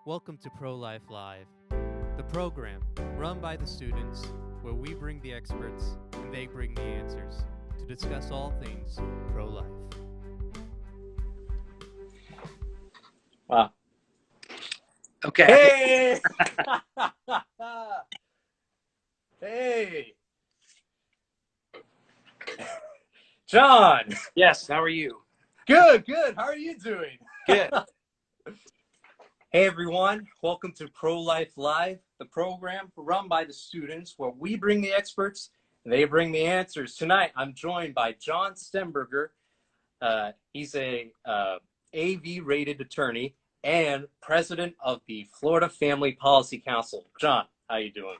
Welcome to Prolife Live, the program run by the students where we bring the experts and they bring the answers to discuss all things pro-life. Wow. Okay. Hey! Hey! John! Yes, how are you? Good, good. How are you doing? Good. Hey everyone, welcome to Pro-Life Live, the program run by the students where we bring the experts and they bring the answers. Tonight, I'm joined by John Stemberger. He's a AV-rated attorney and president of the Florida Family Policy Council. John, how you doing?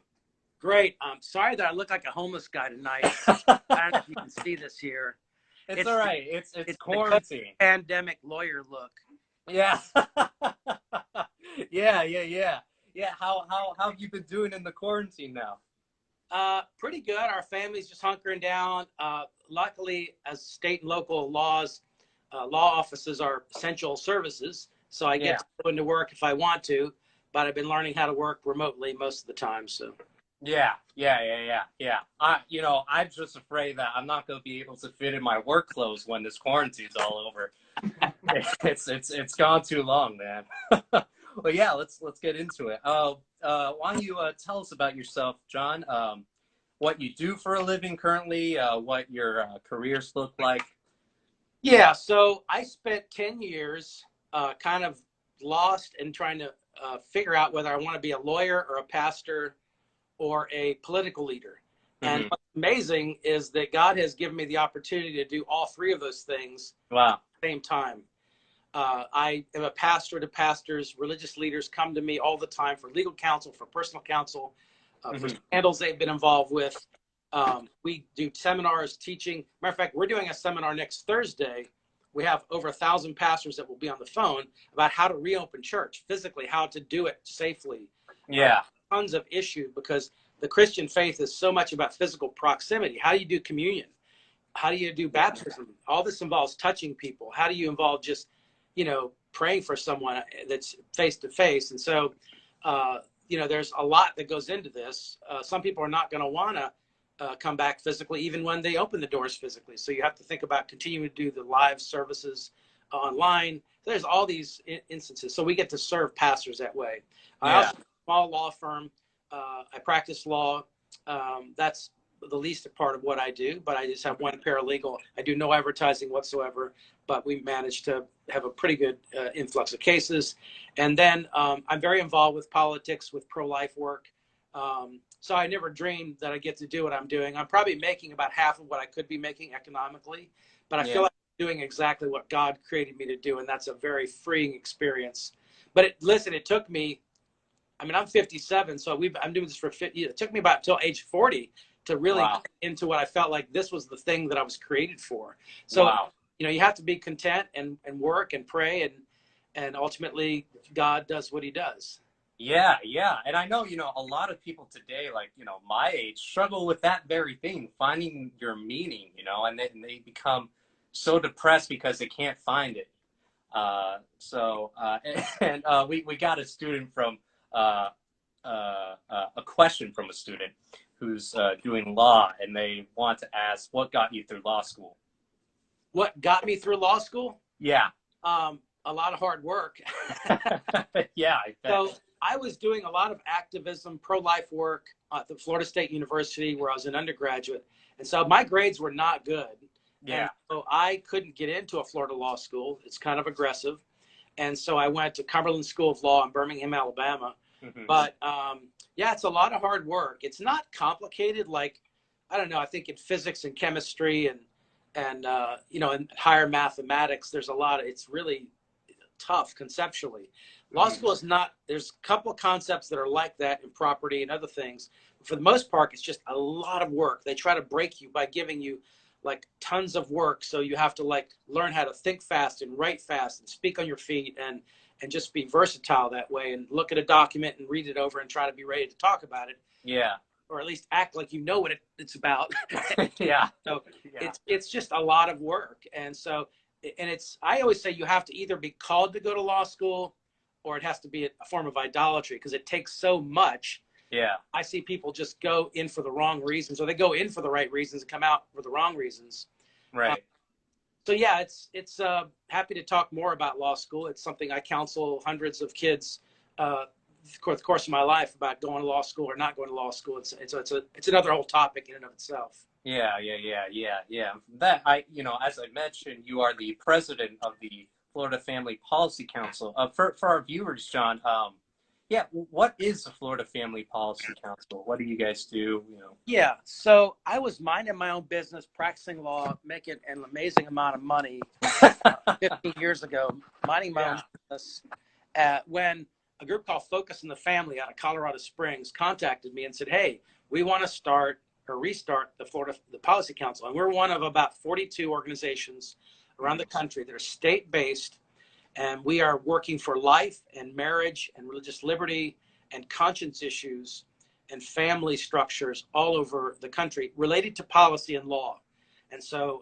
Great. I'm sorry that I look like a homeless guy tonight. I don't know if you can see this here. It's all right. It's quarantine. Pandemic lawyer look. Yeah. Yeah. How have you been doing in the quarantine now? Pretty good. Our family's just hunkering down. Luckily, as state and local laws, law offices are essential services, so I get to go into work if I want to. But I've been learning how to work remotely most of the time. So. Yeah. I'm just afraid that I'm not going to be able to fit in my work clothes when this quarantine's all over. It's gone too long, man. Well, yeah, let's get into it. Why don't you tell us about yourself, John? What you do for a living currently? What your careers look like? Yeah, so I spent 10 years kind of lost and trying to figure out whether I want to be a lawyer or a pastor or a political leader. And what's amazing is that God has given me the opportunity to do all three of those things Wow. at the same time. I am a pastor to pastors. Religious leaders come to me all the time for legal counsel, for personal counsel, for scandals they've been involved with. We do seminars, teaching. Matter of fact, we're doing a seminar next Thursday. We have over 1,000 pastors that will be on the phone about how to reopen church physically, how to do it safely. Yeah. Tons of issues because the Christian faith is so much about physical proximity. How do you do communion? How do you do baptism? All this involves touching people. How do you involve just, praying for someone that's face to face? And so, there's a lot that goes into this. Some people are not going to want to come back physically, even when they open the doors physically. So you have to think about continuing to do the live services online. There's all these instances. So we get to serve pastors that way. I also have a small law firm. I practice law. That's the least part of what I do, but I just have one paralegal. I do no advertising whatsoever, but we managed to have a pretty good influx of cases. And then I'm very involved with politics, with pro-life work. So I never dreamed that I get to do what I'm doing. I'm probably making about half of what I could be making economically, but I feel like I'm doing exactly what God created me to do, and that's a very freeing experience. But it took me, I'm 57, so I'm doing this for 50 years. It took me about till age 40 to really get into what I felt like this was the thing that I was created for. So, you have to be content and work and pray, and ultimately God does what he does. Yeah. And I know, a lot of people today, like, my age, struggle with that very thing, finding your meaning, and they become so depressed because they can't find it. We got a student from, a question from a student who's doing law, and they want to ask, what got you through law school? What got me through law school? Yeah. A lot of hard work. Yeah, I bet. So I was doing a lot of activism, pro-life work at the Florida State University where I was an undergraduate. And so my grades were not good. Yeah. And so I couldn't get into a Florida law school. It's kind of aggressive. And so I went to Cumberland School of Law in Birmingham, Alabama. But it's a lot of hard work. It's not complicated. Like, I don't know, I think in physics and chemistry and in higher mathematics, it's really tough conceptually. Law school is not. There's a couple of concepts that are like that in property and other things. For the most part, it's just a lot of work. They try to break you by giving you like tons of work. So you have to learn how to think fast and write fast and speak on your feet and just be versatile that way and look at a document and read it over and try to be ready to talk about it. Yeah. Or at least act like you know what it's about. Yeah. So it's just a lot of work. And so, I always say you have to either be called to go to law school or it has to be a form of idolatry, because it takes so much. Yeah. I see people just go in for the wrong reasons, or they go in for the right reasons and come out for the wrong reasons. Right. So yeah, it's happy to talk more about law school. It's something I counsel hundreds of kids the course of my life about going to law school or not going to law school. It's another whole topic in and of itself. Yeah. That as I mentioned, you are the president of the Florida Family Policy Council. For our viewers, John, what is the Florida Family Policy Council? What do you guys do? Yeah, so I was minding my own business, practicing law, making an amazing amount of money 15 years ago, minding my own business, when a group called Focus on the Family out of Colorado Springs contacted me and said, hey, we want to start or restart the Policy Council. And we're one of about 42 organizations around the country that are state-based, and we are working for life and marriage and religious liberty and conscience issues and family structures all over the country related to policy and law. And so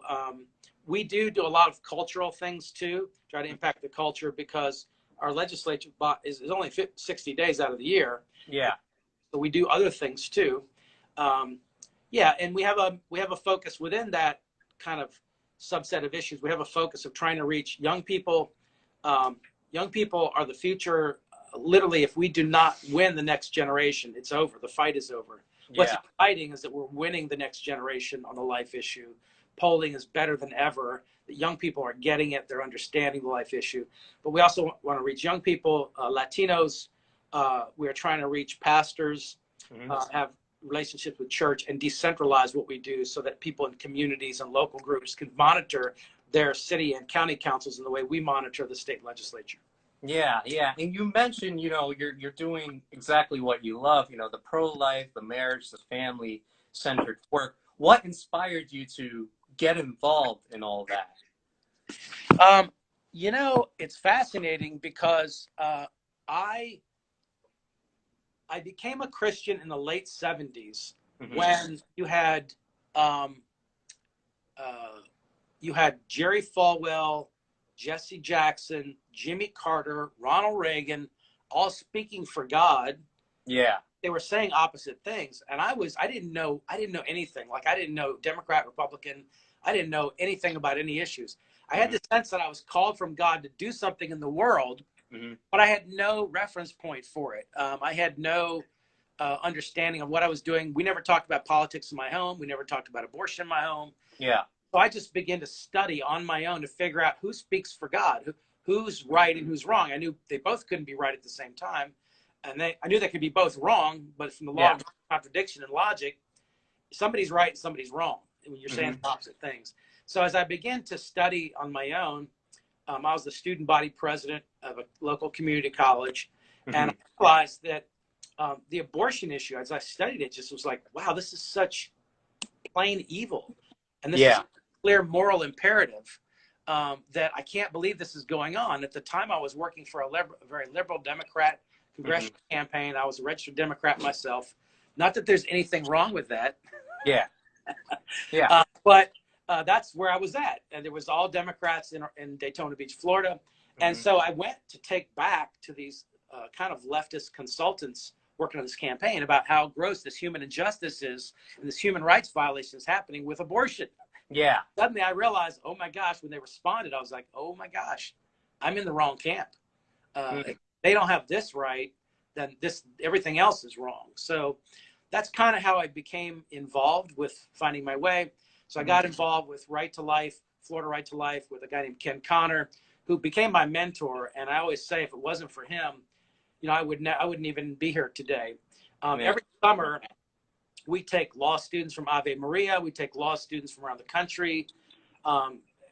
we do a lot of cultural things too, try to impact the culture, because our legislature is only 60 days out of the year. Yeah. So we do other things too. And we have a focus within that kind of subset of issues. We have a focus of trying to reach young people. Young people are the future. Literally, if we do not win the next generation, it's over. The fight is over. What's exciting is that we're winning the next generation on the life issue. Polling is better than ever. The young people are getting it. They're understanding the life issue. But we also want to reach young people, Latinos. We are trying to reach pastors, have relationships with church, and decentralize what we do so that people in communities and local groups can monitor their city and county councils in the way we monitor the state legislature. Yeah. And you mentioned, you're doing exactly what you love, the pro-life, the marriage, the family-centered work. What inspired you to get involved in all that? It's fascinating because I became a Christian in the late 70s when you had Jerry Falwell, Jesse Jackson, Jimmy Carter, Ronald Reagan, all speaking for God. Yeah. They were saying opposite things. And I didn't know anything. Like, I didn't know Democrat, Republican. I didn't know anything about any issues. I had the sense that I was called from God to do something in the world, but I had no reference point for it. I had no understanding of what I was doing. We never talked about politics in my home. We never talked about abortion in my home. Yeah. So I just began to study on my own to figure out who speaks for God, who's right and who's wrong. I knew they both couldn't be right at the same time. And I knew they could be both wrong, but from the law of contradiction and logic, somebody's right and somebody's wrong when you're saying opposite things. So as I began to study on my own, I was the student body president of a local community college. And I realized that the abortion issue, as I studied it, just was like, wow, this is such plain evil. And this is a clear moral imperative that I can't believe this is going on. At the time, I was working for a very liberal Democrat congressional campaign. I was a registered Democrat myself. Not that there's anything wrong with that. But that's where I was at. And there was all Democrats in Daytona Beach, Florida. And so I went to take back to these kind of leftist consultants working on this campaign about how gross this human injustice is and this human rights violation is happening with abortion. Yeah. Suddenly I realized, oh my gosh, when they responded, I was like, oh my gosh, I'm in the wrong camp. If they don't have this right, then everything else is wrong. So that's kind of how I became involved with finding my way. So I got involved with Right to Life, Florida Right to Life, with a guy named Ken Connor, who became my mentor. And I always say, if it wasn't for him, I wouldn't even be here today. Every summer, we take law students from Ave Maria. We take law students from around the country.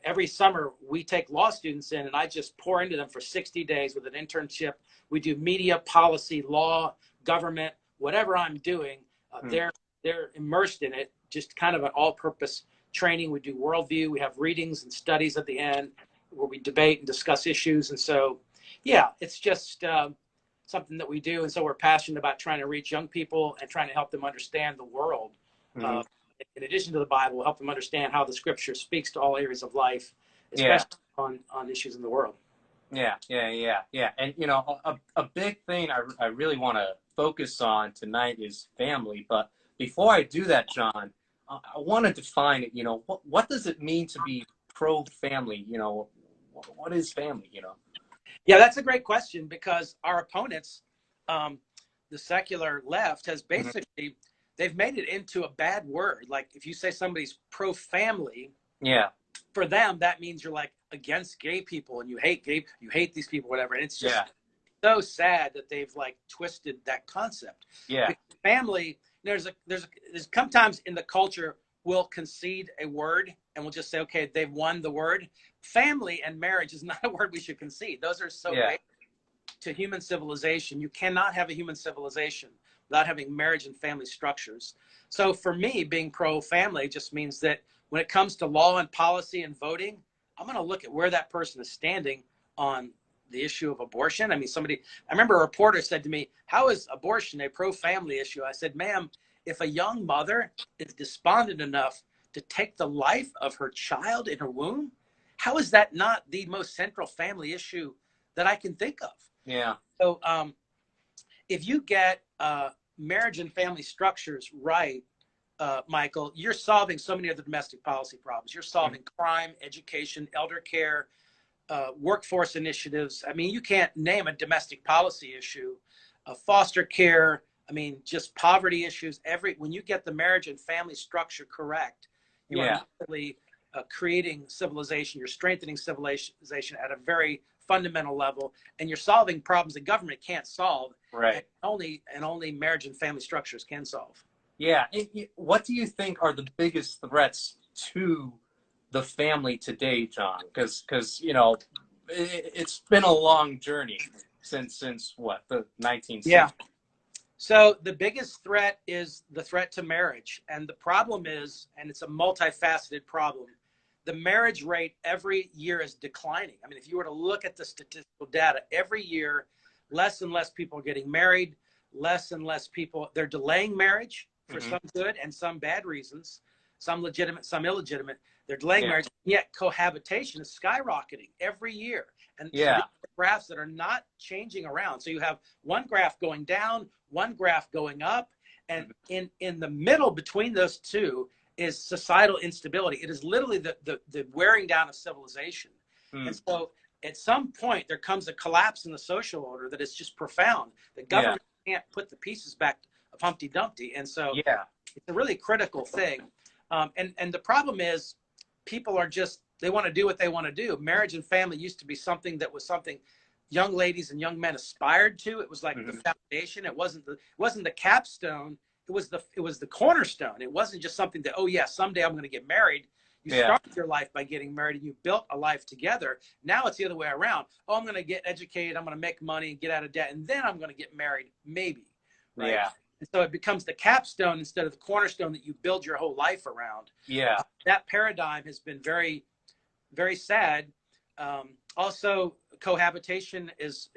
Every summer, we take law students in, and I just pour into them for 60 days with an internship. We do media, policy, law, government, whatever I'm doing. They're immersed in it, just kind of an all-purpose training. We do worldview. We have readings and studies at the end where we debate and discuss issues. And so, it's just something that we do. And so we're passionate about trying to reach young people and trying to help them understand the world. In addition to the Bible, help them understand how the scripture speaks to all areas of life, especially on issues in the world. Yeah. And, you know, a big thing I really want to focus on tonight is family. But before I do that, John, I want to define it. You know, what does it mean to be pro-family? You know, what is family, you know? Yeah, that's a great question, because our opponents, the secular left, has Mhm. basically, they've made it into a bad word. Like if you say somebody's pro-family, Yeah, for them, that means you're like against gay people and you hate you hate these people, whatever. And it's just yeah, so sad that they've like twisted that concept. yeah, Because family, there's sometimes in the culture we'll concede a word and we'll just say, okay, they've won the word. Family and marriage is not a word we should concede. Those are so yeah, basic to human civilization. You cannot have a human civilization without having marriage and family structures. So for me, being pro-family just means that when it comes to law and policy and voting, I'm going to look at where that person is standing on the issue of abortion. I mean, I remember a reporter said to me, how is abortion a pro-family issue? I said, ma'am, if a young mother is despondent enough to take the life of her child in her womb, how is that not the most central family issue that I can think of? yeah, So if you get marriage and family structures right, Michael, you're solving so many other domestic policy problems. You're solving crime, education, elder care, workforce initiatives. I mean, you can't name a domestic policy issue, foster care. I mean, just poverty issues. When you get the marriage and family structure correct, you are yeah, not really creating civilization. You're strengthening civilization at a very fundamental level, and you're solving problems the government can't solve, and right. only marriage and family structures can solve. Yeah. What do you think are the biggest threats to the family today, John? Because you know, it's been a long journey since what, the Yeah. 1960s. So the biggest threat is the threat to marriage. And the problem is, and it's a multifaceted problem, the marriage rate every year is declining. I mean, if you were to look at the statistical data, every year, less and less people are getting married, less and less people, they're delaying marriage for Hmm. some good and some bad reasons, some legitimate, some illegitimate. They're delaying Yeah, marriage, yet cohabitation is skyrocketing every year. And so yeah, these are graphs that are not changing around. So you have one graph going down, one graph going up, and in the middle between those two is societal instability. It is literally the wearing down of civilization. And mm, so at some point there comes a collapse in the social order that is just profound. The yeah, government can't put the pieces back of Humpty Dumpty. And so yeah, it's a really critical thing. And the problem is people are just, they want to do what they want to do. Marriage and family used to be something that was something young ladies and young men aspired to. It was like the hmm, foundation. It wasn't the capstone. It was the cornerstone. It wasn't just something that, oh yeah, someday I'm going to get married. You yeah, started your life by getting married and you built a life together. Now it's the other way around. Oh, I'm going to get educated. I'm going to make money and get out of debt. And then I'm going to get married, maybe. Right. yeah, And so it becomes the capstone instead of the cornerstone that you build your whole life around. yeah, That paradigm has been very, very sad. Also, cohabitation is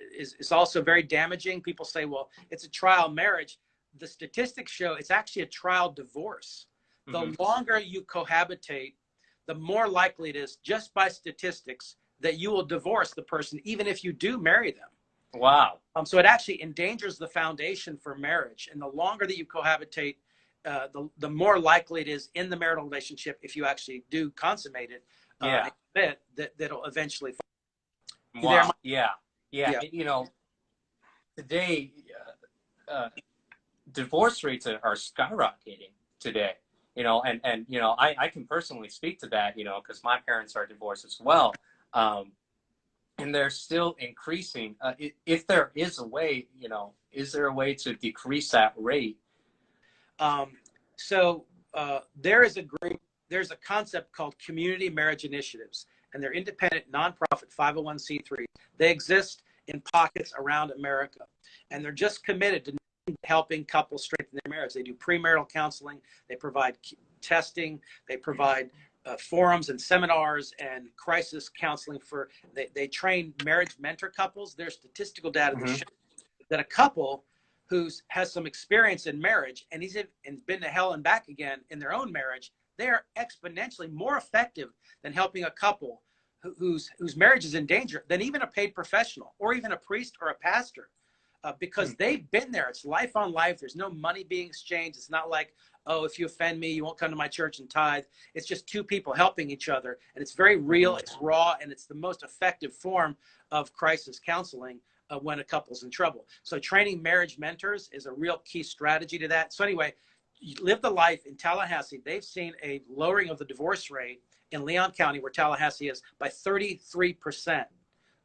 also very damaging. People say, well, it's a trial marriage. The statistics show it's actually a trial divorce. hmm, The longer you cohabitate, the more likely it is, just by statistics, that you will divorce the person, even if you do marry them. wow, So it actually endangers the foundation for marriage. And the longer that you cohabitate, the more likely it is in the marital relationship, if you actually do consummate it, yeah, that'll eventually. You there, wow, Mike? yeah, yeah. Yeah. You know, today, uh, divorce rates are skyrocketing today. You know, and you know, I can personally speak to that. You know, because my parents are divorced as well. And they're still increasing. If there is a way, you know, is there a way to decrease that rate? Um, so there's a concept called community marriage initiatives, and they're independent, nonprofit 501c3. They exist in pockets around America, and they're just committed to helping couples strengthen their marriage. They do premarital counseling, they provide testing, they provide forums and seminars and crisis counseling they train marriage mentor couples. There's statistical data that Hmm. shows that a couple who has some experience in marriage and been to hell and back again in their own marriage, they are exponentially more effective than helping a couple whose marriage is in danger than even a paid professional or even a priest or a pastor, because they've been there. It's life on life. There's no money being exchanged. It's not like, oh, if you offend me, you won't come to my church and tithe. It's just two people helping each other. And it's very real. It's raw. And it's the most effective form of crisis counseling when a couple's in trouble. So training marriage mentors is a real key strategy to that. So anyway, Live the Life in Tallahassee, they've seen a lowering of the divorce rate in Leon County, where Tallahassee is, by 33%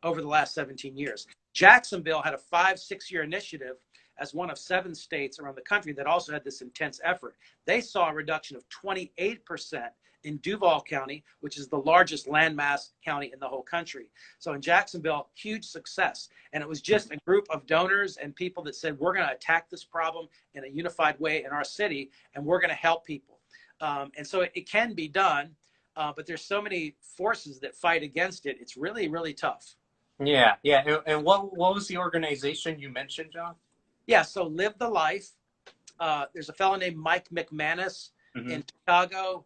over the last 17 years. Jacksonville had a 5-6 year initiative as one of 7 states around the country that also had this intense effort. They saw a reduction of 28% in Duval County, which is the largest landmass county in the whole country. So in Jacksonville, huge success. And it was just a group of donors and people that said, we're going to attack this problem in a unified way in our city, and we're going to help people. And so it can be done, but there's so many forces that fight against it. It's really, really tough. Yeah, yeah. And what was the organization you mentioned, John? Yeah, so Live the Life. There's a fellow named Mike McManus in Chicago.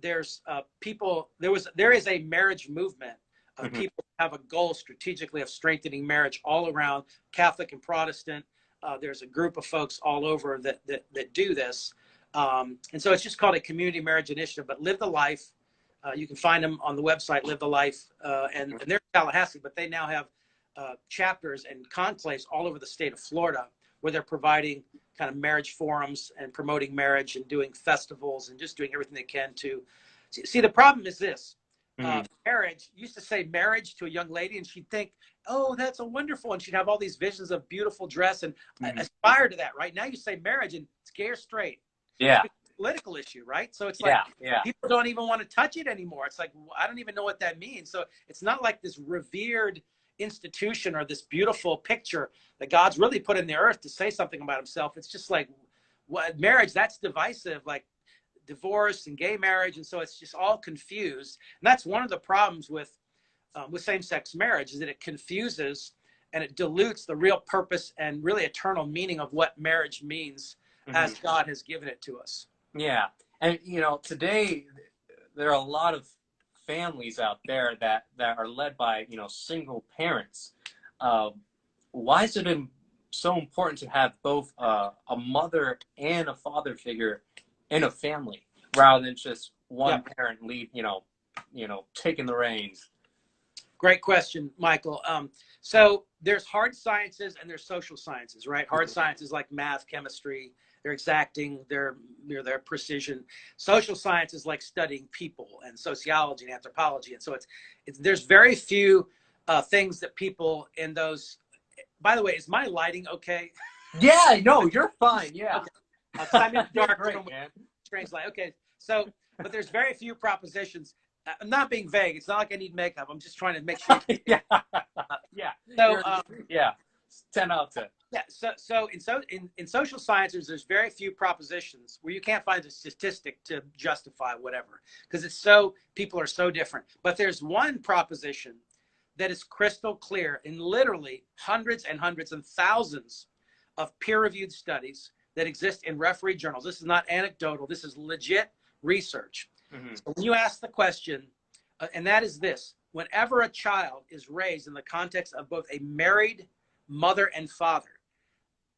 There's people. There is a marriage movement of people who have a goal strategically of strengthening marriage all around, Catholic and Protestant. There's a group of folks all over that do this, and so it's just called a community marriage initiative. But Live the Life, you can find them on the website Live the Life, and they're in Tallahassee, but they now have chapters and conclaves all over the state of Florida, where they're providing kind of marriage forums and promoting marriage and doing festivals and just doing everything they can to see. The problem is this: marriage. Used to say marriage to a young lady, and she'd think, "Oh, that's a wonderful," and she'd have all these visions of beautiful dress and aspire to that. Right now, you say marriage, and it's gay or straight. Yeah. It's a political issue, right? So it's like people don't even want to touch it anymore. It's like, I don't even know what that means. So it's not like this revered institution or this beautiful picture that God's really put in the earth to say something about himself. It's just like, what marriage, that's divisive, like divorce and gay marriage. And so it's just all confused. And that's one of the problems with same-sex marriage, is that it confuses and it dilutes the real purpose and really eternal meaning of what marriage means as God has given it to us. Yeah. And, today there are a lot of families out there that are led by, single parents. Why is it so important to have both a mother and a father figure in a family, rather than just one parent lead, taking the reins? Great question, Michael. So there's hard sciences and there's social sciences, right? Hard sciences like math, chemistry, they're exacting, they're precision. Social sciences like studying people and sociology and anthropology. And so it's there's very few things that people in those. By the way, is my lighting okay? Yeah, no, you're fine. Yeah. Okay. I'm in the dark room, man. strange light. Okay, so but there's very few propositions. I'm not being vague. It's not like I need makeup. I'm just trying to make sure. Yeah. So 10 out of 10. Yeah. So in social sciences, there's very few propositions where you can't find a statistic to justify whatever, because people are so different. But there's one proposition that is crystal clear in literally hundreds and hundreds and thousands of peer-reviewed studies that exist in referee journals. This is not anecdotal. This is legit research. So when you ask the question, and that is this: whenever a child is raised in the context of both a married mother and father,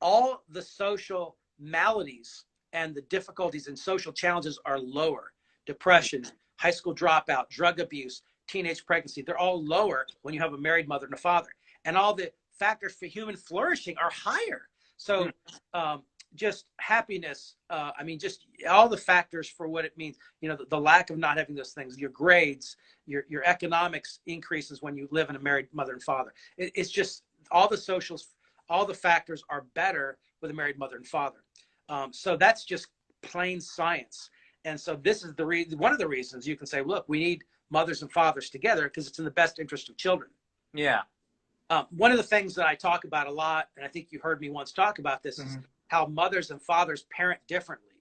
all the social maladies and the difficulties and social challenges are lower. Depression, high school dropout, drug abuse, teenage pregnancy, they're all lower when you have a married mother and a father. And all the factors for human flourishing are higher. So just happiness, just all the factors for what it means, the lack of not having those things, your grades, your economics increases when you live in a married mother and father. It's just all the socials, all the factors are better with a married mother and father. So that's just plain science. And so this is one of the reasons you can say, look, we need mothers and fathers together because it's in the best interest of children. Yeah. One of the things that I talk about a lot, and I think you heard me once talk about this, is how mothers and fathers parent differently.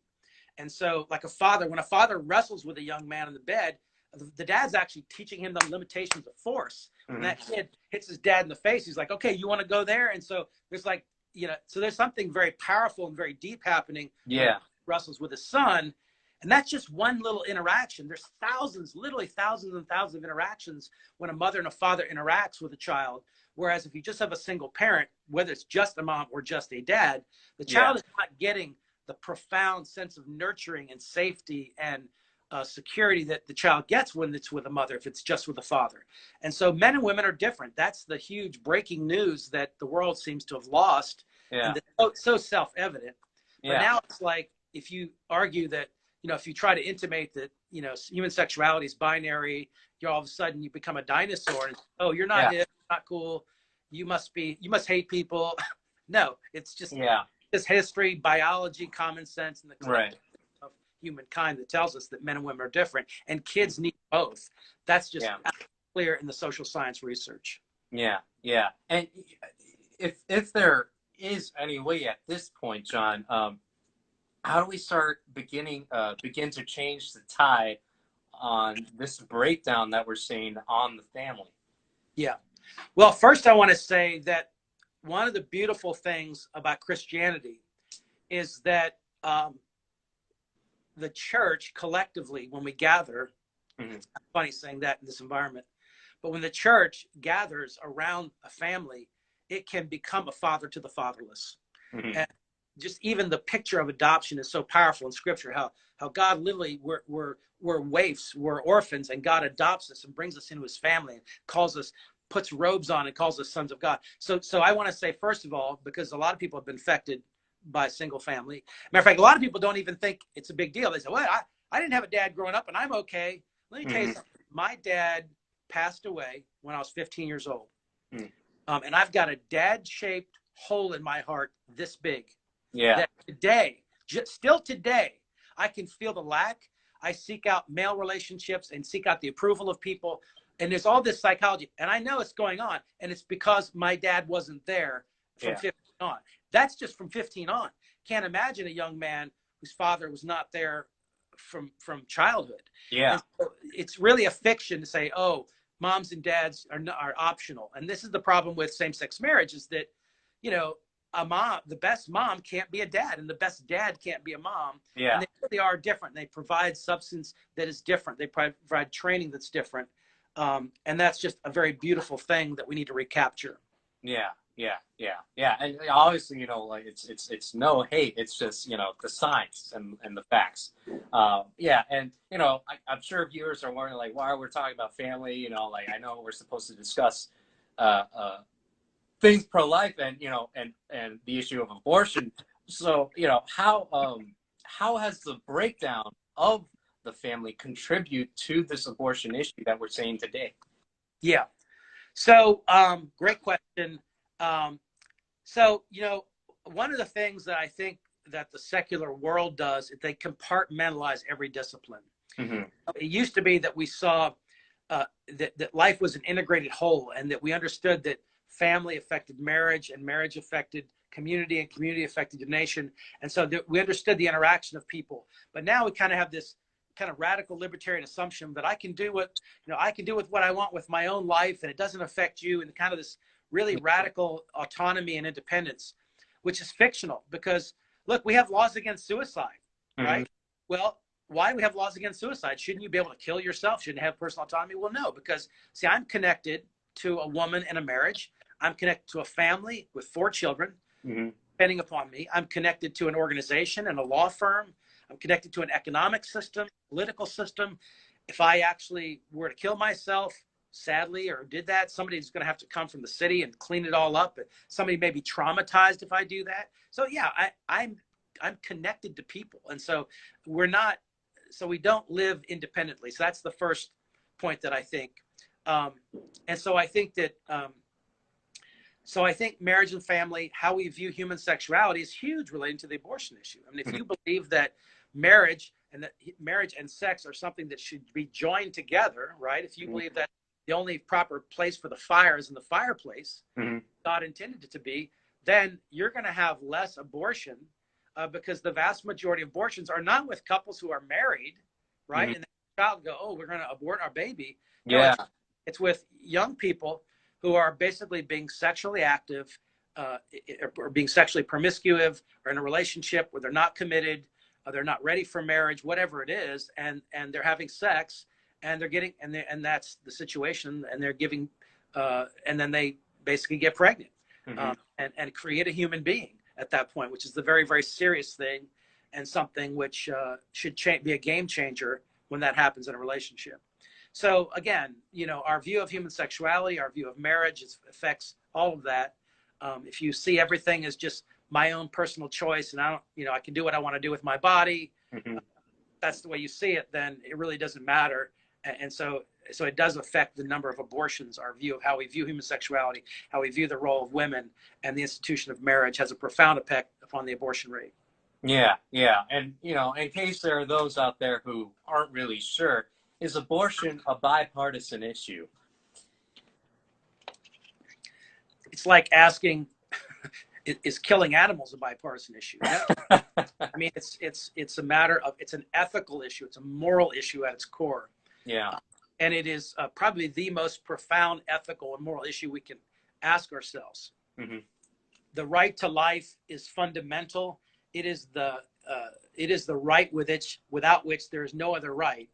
And so like when a father wrestles with a young man in the bed, the dad's actually teaching him the limitations of force. When that kid hits his dad in the face, he's like, okay, you want to go there? And so there's so there's something very powerful and very deep happening. Yeah. Wrestles with his son. And that's just one little interaction. There's thousands, literally thousands and thousands of interactions when a mother and a father interacts with a child. Whereas if you just have a single parent, whether it's just a mom or just a dad, the child is not getting the profound sense of nurturing and safety and security that the child gets when it's with a mother, if it's just with a father. And so men and women are different. That's the huge breaking news that the world seems to have lost. Yeah. And it's so self-evident. But Yeah. now it's like, if you argue that, if you try to intimate that, human sexuality is binary, all of a sudden you become a dinosaur. And, oh, you're not hip, not cool. You must hate people. No, it's just history, biology, common sense, and the collective of humankind that tells us that men and women are different, and kids need both. That's just clear in the social science research. Yeah. Yeah. And if there is any way at this point, John, how do we begin to change the tide on this breakdown that we're seeing on the family? Yeah. Well, first I want to say that one of the beautiful things about Christianity is that the church collectively, when we gather, it's funny saying that in this environment, but when the church gathers around a family, it can become a father to the fatherless. And just even the picture of adoption is so powerful in Scripture, how God literally, we're waifs, we're orphans, and God adopts us and brings us into his family and calls us, puts robes on and calls us sons of God. So I want to say, first of all, because a lot of people have been affected by a single family. Matter of fact, a lot of people don't even think it's a big deal. They say, well, I didn't have a dad growing up and I'm okay. Let me tell you something. My dad passed away when I was 15 years old. And I've got a dad-shaped hole in my heart this big. Yeah. That today, still today, I can feel the lack. I seek out male relationships and seek out the approval of people. And there's all this psychology. And I know it's going on. And it's because my dad wasn't there from 15 on. That's just from 15 on. Can't imagine a young man whose father was not there from childhood. Yeah. And so it's really a fiction to say, oh, moms and dads are optional. And this is the problem with same-sex marriage, is that, a mom, the best mom can't be a dad, and the best dad can't be a mom. Yeah. And they really are different. They provide substance that is different. They provide training that's different. And that's just a very beautiful thing that we need to recapture. Yeah. And obviously, like it's no hate. It's just, the science and the facts. And, I'm sure viewers are wondering, like, why we're talking about family, like, I know we're supposed to discuss, things pro-life and the issue of abortion. So how has the breakdown of the family contribute to this abortion issue that we're seeing today? Yeah. So great question. So one of the things that I think that the secular world does is they compartmentalize every discipline. It used to be that we saw that life was an integrated whole, and that we understood that family affected marriage, and marriage affected community, and community affected the nation. And so we understood the interaction of people. But now we kind of have this kind of radical libertarian assumption that I can do what I want with my own life, and it doesn't affect you, and kind of this really radical autonomy and independence, which is fictional. Because look, we have laws against suicide, right? Well, why do we have laws against suicide? Shouldn't you be able to kill yourself? Shouldn't you have personal autonomy? Well, no, because see, I'm connected to a woman in a marriage. I'm connected to a family with 4 children, depending upon me. I'm connected to an organization and a law firm. I'm connected to an economic system, political system. If I actually were to kill myself, sadly, or did that, somebody's going to have to come from the city and clean it all up. Somebody may be traumatized if I do that. So yeah, I'm connected to people. And so we don't live independently. So that's the first point that I think. And so I think that, I think marriage and family, how we view human sexuality, is huge relating to the abortion issue. I mean, if you believe that marriage and sex are something that should be joined together, right? If you believe that the only proper place for the fire is in the fireplace, God intended it to be, then you're going to have less abortion, because the vast majority of abortions are not with couples who are married, right? And the child go, oh, we're going to abort our baby. No, it's with young people who are basically being sexually active, or being sexually promiscuous, or in a relationship where they're not committed, they're not ready for marriage, whatever it is, and they're having sex, and they're getting, and that's the situation, and they're giving, and then they basically get pregnant, and create a human being at that point, which is the very, very serious thing, and something which should be a game changer when that happens in a relationship. So again, our view of human sexuality, our view of marriage, affects all of that. If you see everything as just my own personal choice, and I can do what I want to do with my body, that's the way you see it, then it really doesn't matter. And so it does affect the number of abortions. Our view of how we view human sexuality, how we view the role of women, and the institution of marriage has a profound effect upon the abortion rate. Yeah. And, in case there are those out there who aren't really sure, is abortion a bipartisan issue? It's like asking, is killing animals a bipartisan issue? No. I mean, it's a matter of, it's an ethical issue. It's a moral issue at its core. Yeah. And it is probably the most profound ethical and moral issue we can ask ourselves. The right to life is fundamental. It is the right without which there is no other right.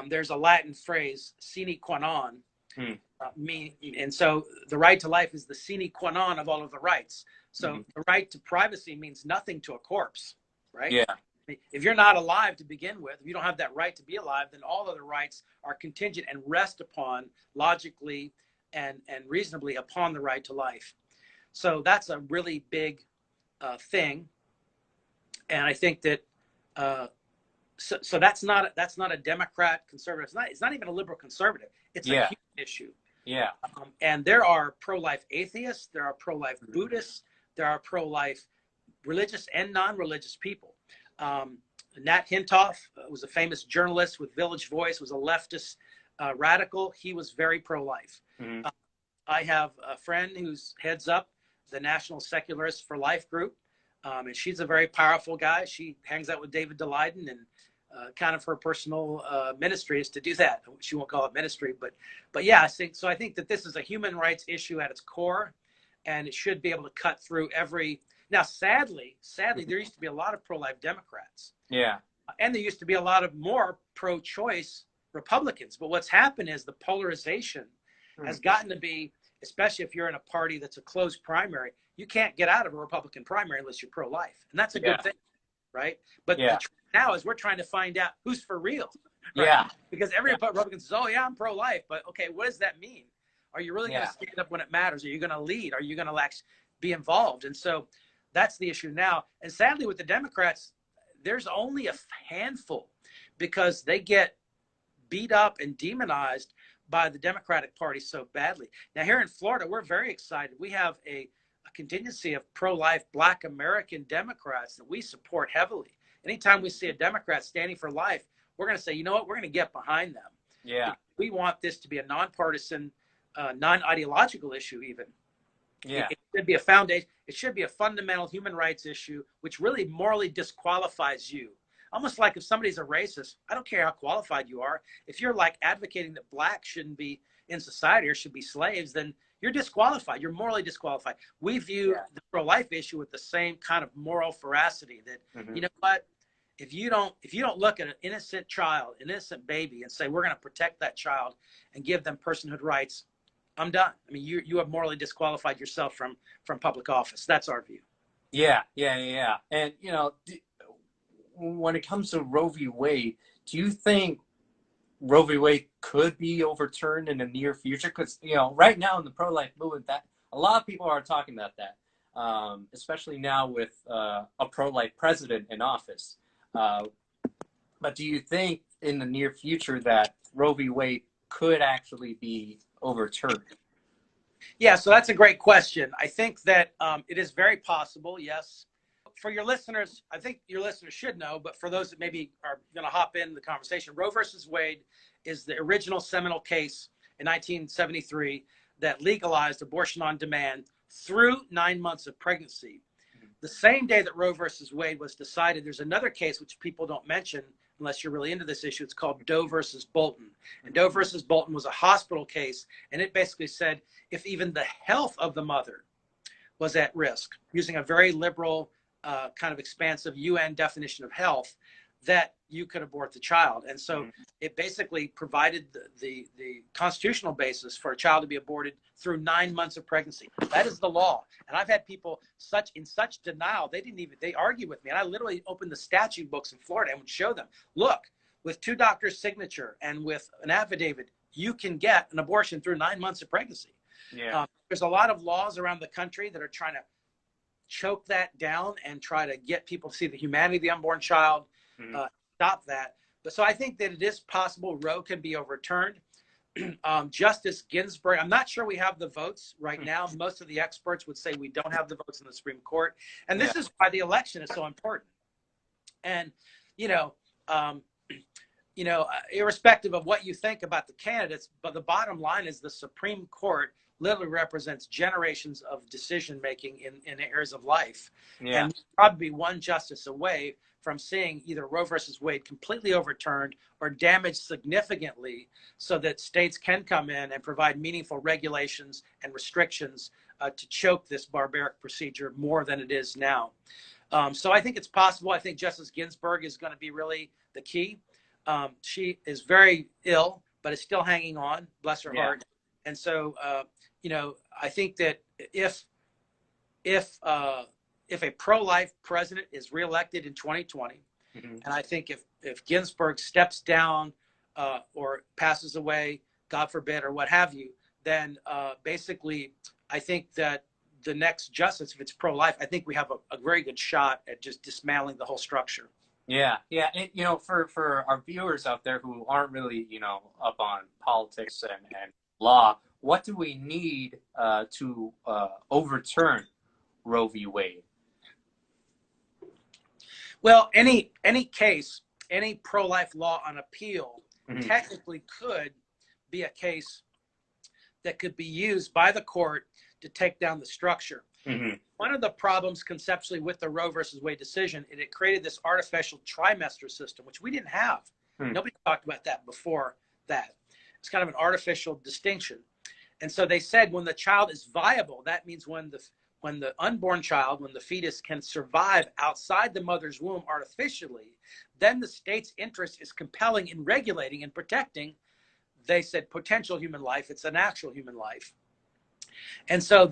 There's a Latin phrase, sine qua non, and so the right to life is the sine qua non of all of the rights. So the right to privacy means nothing to a corpse, right? Yeah. If you're not alive to begin with, if you don't have that right to be alive, then all other rights are contingent and rest upon, logically and reasonably, upon the right to life. So that's a really big thing, and I think that so that's not a Democrat conservative. It's not even a liberal conservative. It's a human issue. Yeah. And there are pro-life atheists. There are pro-life Buddhists. There are pro-life religious and non-religious people. Nat Hintoff was a famous journalist with Village Voice, was a leftist radical. He was very pro-life. I have a friend who's heads up the National Secularists for Life group, and she's a very powerful guy. She hangs out with David Daleiden, and kind of her personal ministry is to do that. She won't call it ministry, but yeah, I think that this is a human rights issue at its core, and it should be able to cut through every. Now, sadly, there used to be a lot of pro-life Democrats. Yeah. And there used to be a lot of more pro-choice Republicans. But what's happened is the polarization has gotten to be, especially if you're in a party that's a closed primary, you can't get out of a Republican primary unless you're pro-life. And that's a good thing, right? But the truth now is we're trying to find out who's for real. Right? Yeah. Because every Republican says, oh, yeah, I'm pro-life. But, okay, what does that mean? Are you really going to stand up when it matters? Are you going to lead? Are you going to be involved? And so that's the issue now. And sadly, with the Democrats, there's only a handful because they get beat up and demonized by the Democratic Party so badly. Now, here in Florida, we're very excited. We have a contingency of pro-life Black American Democrats that we support heavily. Anytime we see a Democrat standing for life, we're going to say, you know what, we're going to get behind them. Yeah. We want this to be a nonpartisan, non-ideological issue even. Yeah. It should be a foundation. It should be a fundamental human rights issue, which really morally disqualifies you. Almost like if somebody's a racist, I don't care how qualified you are. If you're like advocating that blacks shouldn't be in society or should be slaves, then you're disqualified. You're morally disqualified. We view the pro-life issue with the same kind of moral veracity that, you know what, if you don't look at an innocent child, an innocent baby, and say, we're going to protect that child and give them personhood rights, I'm done. I mean, you have morally disqualified yourself from public office. That's our view. Yeah. And, when it comes to Roe v. Wade, do you think Roe v. Wade could be overturned in the near future? Because, right now in the pro-life movement, that a lot of people are talking about that, especially now with a pro-life president in office. But do you think in the near future that Roe v. Wade could actually be overturned? Yeah, so that's a great question. I think that it is very possible, yes. For your listeners, I think your listeners should know, but for those that maybe are going to hop in the conversation, Roe versus Wade is the original seminal case in 1973 that legalized abortion on demand through 9 months of pregnancy. The same day that Roe versus Wade was decided, there's another case which people don't mention unless you're really into this issue. It's called Doe versus Bolton. And Doe versus Bolton was a hospital case, and it basically said if even the health of the mother was at risk, using a very liberal kind of expansive UN definition of health, that you could abort the child. And so it basically provided the constitutional basis for a child to be aborted through 9 months of pregnancy. That is the law. And I've had people in such denial, they argue with me. And I literally opened the statute books in Florida and would show them, look, with 2 doctors' signature and with an affidavit, you can get an abortion through 9 months of pregnancy. Yeah. There's a lot of laws around the country that are trying to choke that down and try to get people to see the humanity of the unborn child, stop that. But so I think that it is possible Roe can be overturned. Justice Ginsburg, I'm not sure we have the votes right now. Most of the experts would say we don't have the votes in the Supreme Court. And this is why the election is so important. And, irrespective of what you think about the candidates, but the bottom line is the Supreme Court literally represents generations of decision-making in areas of life. Yeah. And probably one justice away from seeing either Roe versus Wade completely overturned or damaged significantly, so that states can come in and provide meaningful regulations and restrictions to choke this barbaric procedure more than it is now. So I think it's possible. I think Justice Ginsburg is going to be really the key. She is very ill, but is still hanging on, bless her heart. And so, I think that if a pro-life president is reelected in 2020, and I think if Ginsburg steps down or passes away, God forbid, or what have you, then basically I think that the next justice, if it's pro-life, I think we have a very good shot at just dismantling the whole structure. Yeah. And, for our viewers out there who aren't really, up on politics and law, what do we need to overturn Roe v. Wade? Well, any case, any pro-life law on appeal technically could be a case that could be used by the court to take down the structure. One of the problems conceptually with the Roe versus Wade decision, it created this artificial trimester system, which we didn't have. Nobody talked about that before that. It's kind of an artificial distinction. And so they said when the child is viable, that means when the unborn child, when the fetus can survive outside the mother's womb artificially, then the state's interest is compelling in regulating and protecting, they said, potential human life. It's an actual human life. And so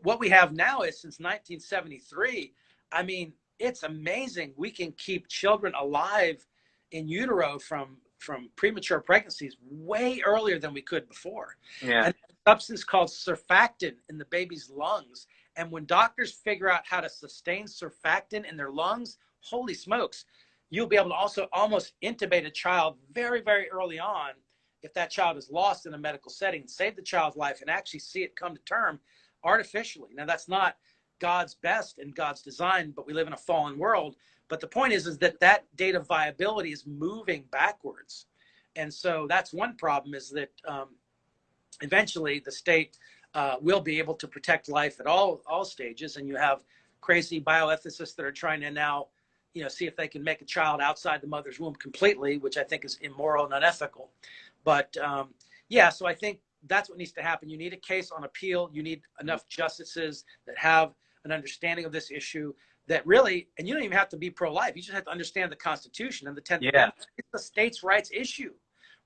what we have now is, since 1973, I mean, it's amazing. We can keep children alive in utero from premature pregnancies way earlier than we could before. Yeah. And a substance called surfactant in the baby's lungs. And when doctors figure out how to sustain surfactant in their lungs, holy smokes, you'll be able to also almost intubate a child very, very early on if that child is lost in a medical setting, save the child's life and actually see it come to term artificially. Now, that's not God's best and God's design, but we live in a fallen world. But the point is that date of viability is moving backwards. And so that's one problem, is that eventually the state will be able to protect life at all stages. And you have crazy bioethicists that are trying to now, see if they can make a child outside the mother's womb completely, which I think is immoral and unethical. But so I think that's what needs to happen. You need a case on appeal. You need enough justices that have an understanding of this issue, that really, and you don't even have to be pro-life. You just have to understand the Constitution and the 10th Amendment. It's the states' rights issue,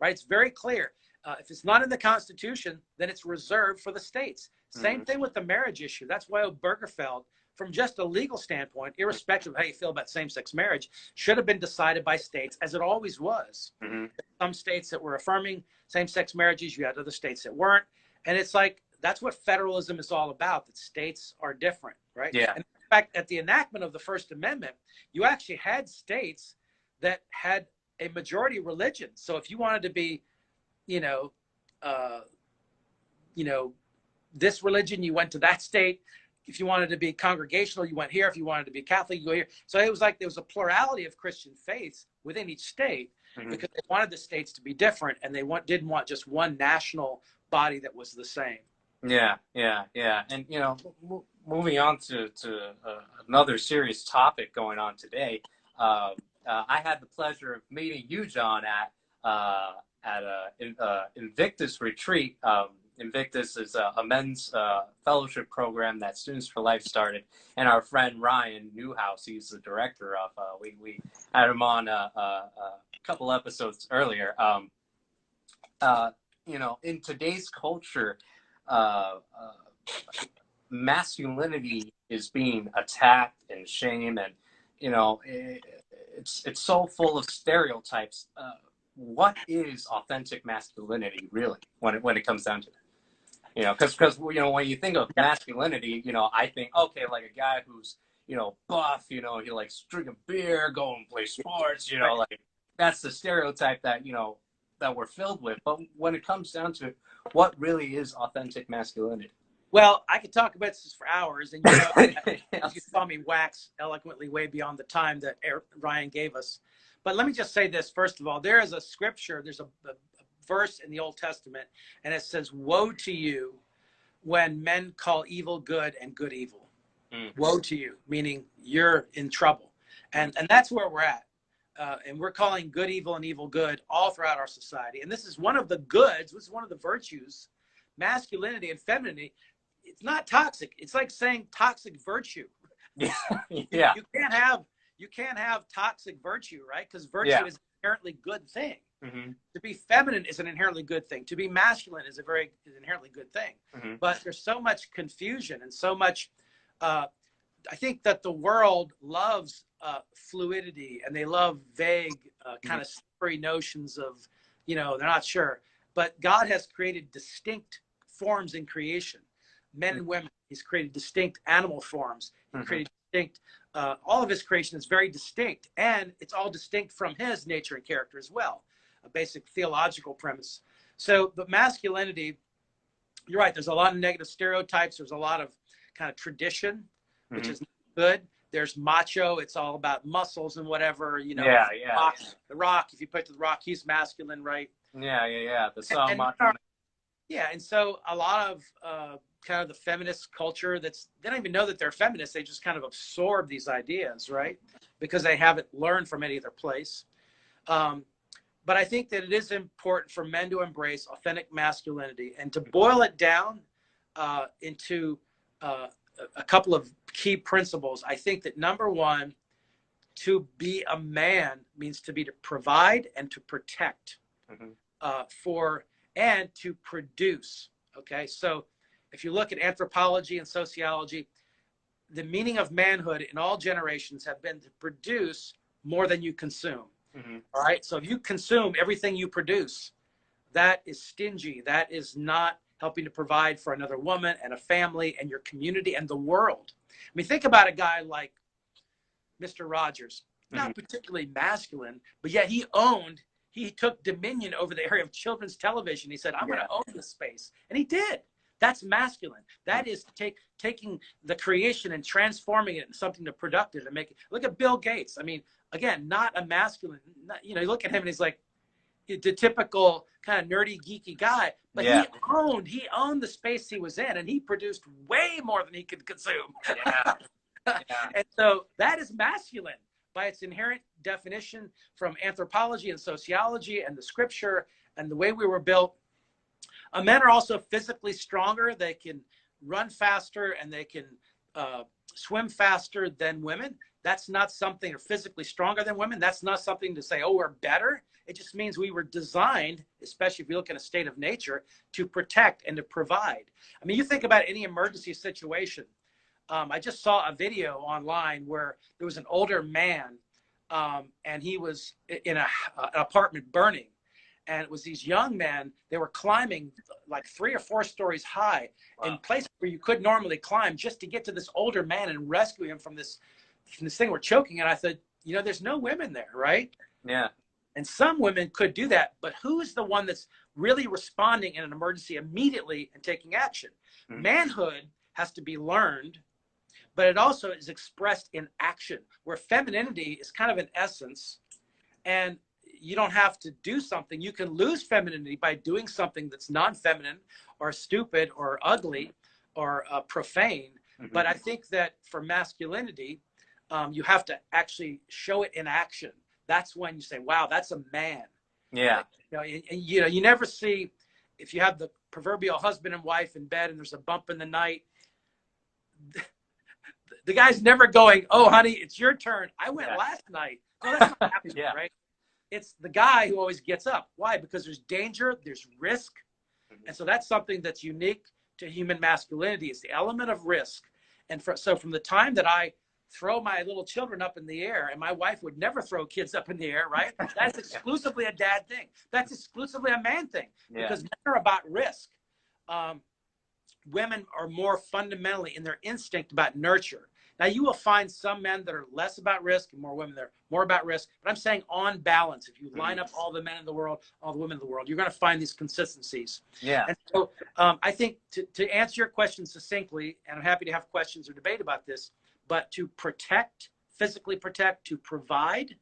right? It's very clear. If it's not in the Constitution, then it's reserved for the states. Same thing with the marriage issue. That's why Obergefell, from just a legal standpoint, irrespective of how you feel about same-sex marriage, should have been decided by states, as it always was. Some states that were affirming same-sex marriages, you had other states that weren't. And it's like, that's what federalism is all about, that states are different, right? Yeah. And in fact, at the enactment of the First Amendment, you actually had states that had a majority religion. So if you wanted to be, this religion, you went to that state. If you wanted to be congregational, you went here. If you wanted to be Catholic, you go here. So it was like there was a plurality of Christian faiths within each state, because they wanted the states to be different, and they didn't want just one national body that was the same. Yeah. And, moving on to another serious topic going on today, I had the pleasure of meeting you, John, at Invictus Retreat Invictus is a men's fellowship program that Students for Life started, and our friend Ryan Newhouse, he's the director of. We had him on a couple episodes earlier. In today's culture, masculinity is being attacked and shamed, and it's so full of stereotypes. What is authentic masculinity really when it comes down to it? Because when you think of masculinity, I think, okay, like a guy who's buff, he likes drinking beer, go and play sports, like that's the stereotype that that we're filled with. But when it comes down to it, what really is authentic masculinity? Well, I could talk about this for hours, and you saw me wax eloquently way beyond the time that Ryan gave us. But let me just say this, first of all, there is a scripture, there's a verse in the Old Testament, and it says, woe to you when men call evil good and good evil. Woe to you, meaning you're in trouble. And that's where we're at. And we're calling good evil and evil good all throughout our society. And this is one of the goods, this is one of the virtues, masculinity and femininity. It's not toxic. It's like saying toxic virtue. Yeah. You can't have toxic virtue, right? Because virtue is an inherently good thing. Mm-hmm. To be feminine is an inherently good thing. To be masculine is an inherently good thing. Mm-hmm. But there's so much confusion and so much. I think that the world loves fluidity, and they love vague, kind of slippery notions of, they're not sure. But God has created distinct forms in creation. Men and women. He's created distinct animal forms. He created distinct. All of his creation is very distinct, and it's all distinct from his nature and character as well. A basic theological premise. So, but masculinity, you're right. There's a lot of negative stereotypes. There's a lot of kind of tradition, which is good. There's macho. It's all about muscles and whatever. The Rock. If you put The Rock, he's masculine, right? The song macho. And so a lot of kind of the feminist culture they don't even know that they're feminists. They just kind of absorb these ideas, right? Because they haven't learned from any other place. But I think that it is important for men to embrace authentic masculinity and to boil it down into a couple of key principles. I think that number one, to be a man means to provide and to protect and to produce. Okay, so if you look at anthropology and sociology, the meaning of manhood in all generations have been to produce more than you consume. All right, so if you consume everything you produce, that is stingy. That is not helping to provide for another woman and a family and your community and the world. I mean, think about a guy like Mr. Rogers, not particularly masculine, but yet he took dominion over the area of children's television. He said, I'm going to own this space. And he did. That's masculine. That is taking the creation and transforming it into something productive and make it. Look at Bill Gates. I mean, again, not a masculine, you look at him and he's like the typical kind of nerdy, geeky guy, but he owned the space he was in, and he produced way more than he could consume. And so that is masculine by its inherent definition from anthropology and sociology and the scripture and the way we were built. Men are also physically stronger. They can run faster and they can swim faster than women. That's not something, or physically stronger than women. That's not something to say, oh, we're better. It just means we were designed, especially if you look at a state of nature, to protect and to provide. I mean, you think about any emergency situation. I just saw a video online where there was an older man and he was in an apartment burning. And it was these young men, they were climbing like 3 or 4 stories high in places where you could normally climb just to get to this older man and rescue him from this thing we're choking. And I thought, there's no women there, right? Yeah. And some women could do that, but who's the one that's really responding in an emergency immediately and taking action? Manhood has to be learned, but it also is expressed in action, where femininity is kind of an essence, and you don't have to do something. You can lose femininity by doing something that's non-feminine or stupid or ugly or profane. But I think that for masculinity, you have to actually show it in action. That's when you say, wow, that's a man. Yeah. You never see, if you have the proverbial husband and wife in bed and there's a bump in the night, the guy's never going, oh, honey, it's your turn. I went last night. No, that's not happening, right? It's the guy who always gets up. Why? Because there's danger, there's risk. And so that's something that's unique to human masculinity, is the element of risk. And so from the time that I throw my little children up in the air, and my wife would never throw kids up in the air, right? That's exclusively a dad thing. That's exclusively a man thing, because men are about risk. Women are more fundamentally in their instinct about nurture. Now, you will find some men that are less about risk and more women that are more about risk. But I'm saying on balance, if you line up all the men in the world, all the women in the world, you're going to find these consistencies. Yeah. And so I think to answer your question succinctly, and I'm happy to have questions or debate about this, but to protect, physically protect, to provide,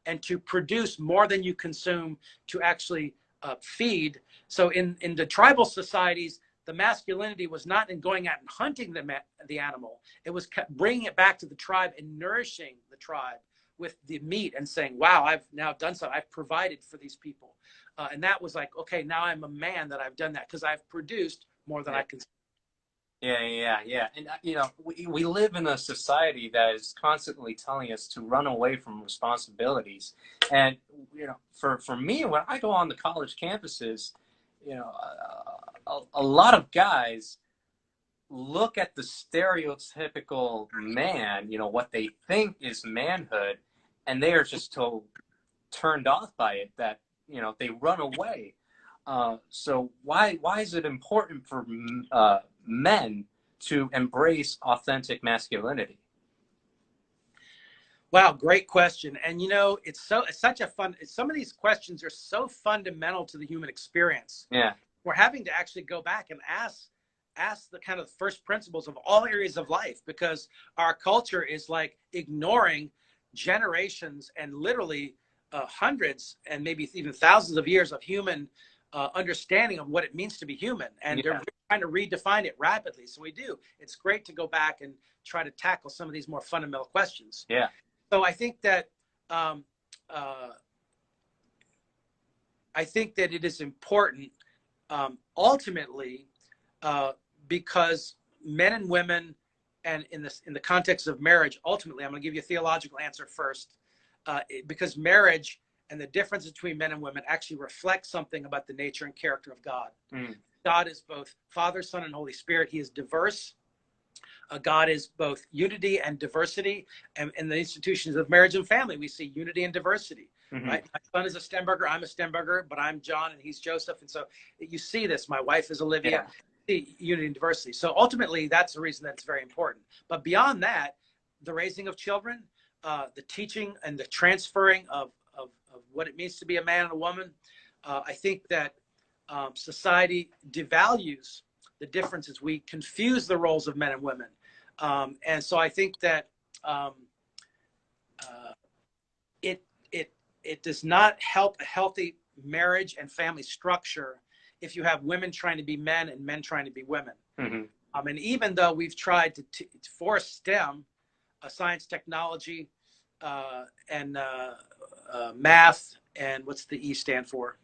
and to produce more than you consume, to actually feed. So in the tribal societies, the masculinity was not in going out and hunting the animal. It was bringing it back to the tribe and nourishing the tribe with the meat and saying, wow, I've now done something. I've provided for these people. And that was like, okay, now I'm a man that I've done that because I've produced more than I can. Yeah. And, you know, we live in a society that is constantly telling us to run away from responsibilities. And, you know, for me, when I go on the college campuses, you know, a lot of guys look at the stereotypical man, you know, what they think is manhood, and they are just so turned off by it that, you know, they run away. So why is it important for men to embrace authentic masculinity? Wow, great question. And you know, it's such a fun. Some of these questions are so fundamental to the human experience. Yeah, we're having to actually go back and ask the kind of first principles of all areas of life, because our culture is like ignoring generations and literally hundreds and maybe even thousands of years of human understanding of what it means to be human, and they're trying to redefine it rapidly. So we do. It's great to go back and try to tackle some of these more fundamental questions. Yeah. So I think that it is important, ultimately, because men and women, and in the context of marriage, ultimately, I'm going to give you a theological answer first, because marriage and the difference between men and women actually reflects something about the nature and character of God. God is both Father, Son, and Holy Spirit. He is diverse. God is both unity and diversity. And in the institutions of marriage and family, we see unity and diversity. Right? My son is a Stemberger. I'm a Stemberger, but I'm John and he's Joseph. And so you see this. My wife is Olivia. Unity and diversity. So ultimately, that's the reason that it's very important. But beyond that, the raising of children, the teaching and the transferring of what it means to be a man and a woman, I think that society devalues the differences. We confuse the roles of men and women. And so I think that it does not help a healthy marriage and family structure if you have women trying to be men and men trying to be women. And even though we've tried to force STEM, science, technology, and math, and what's the E stand for?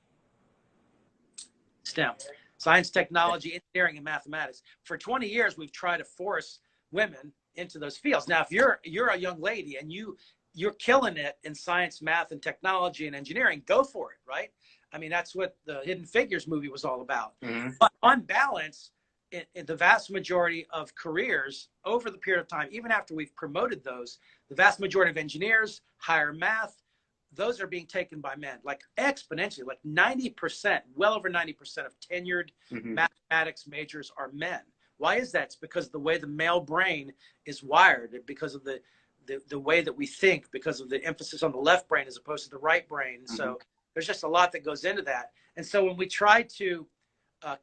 STEM. Science, technology, engineering, and mathematics. For 20 years, we've tried to force women into those fields. Now, if you're a young lady and you're killing it in science, math, and technology and engineering, go for it, right? I mean, that's what the Hidden Figures movie was all about. But on balance, in the vast majority of careers over the period of time, even after we've promoted those, the vast majority of engineers, higher math, those are being taken by men, like exponentially, like 90%, well over 90% of tenured mathematics majors are men. Why is that? It's because of the way the male brain is wired, because of the way that we think, because of the emphasis on the left brain as opposed to the right brain. So there's just a lot that goes into that. And so when we try to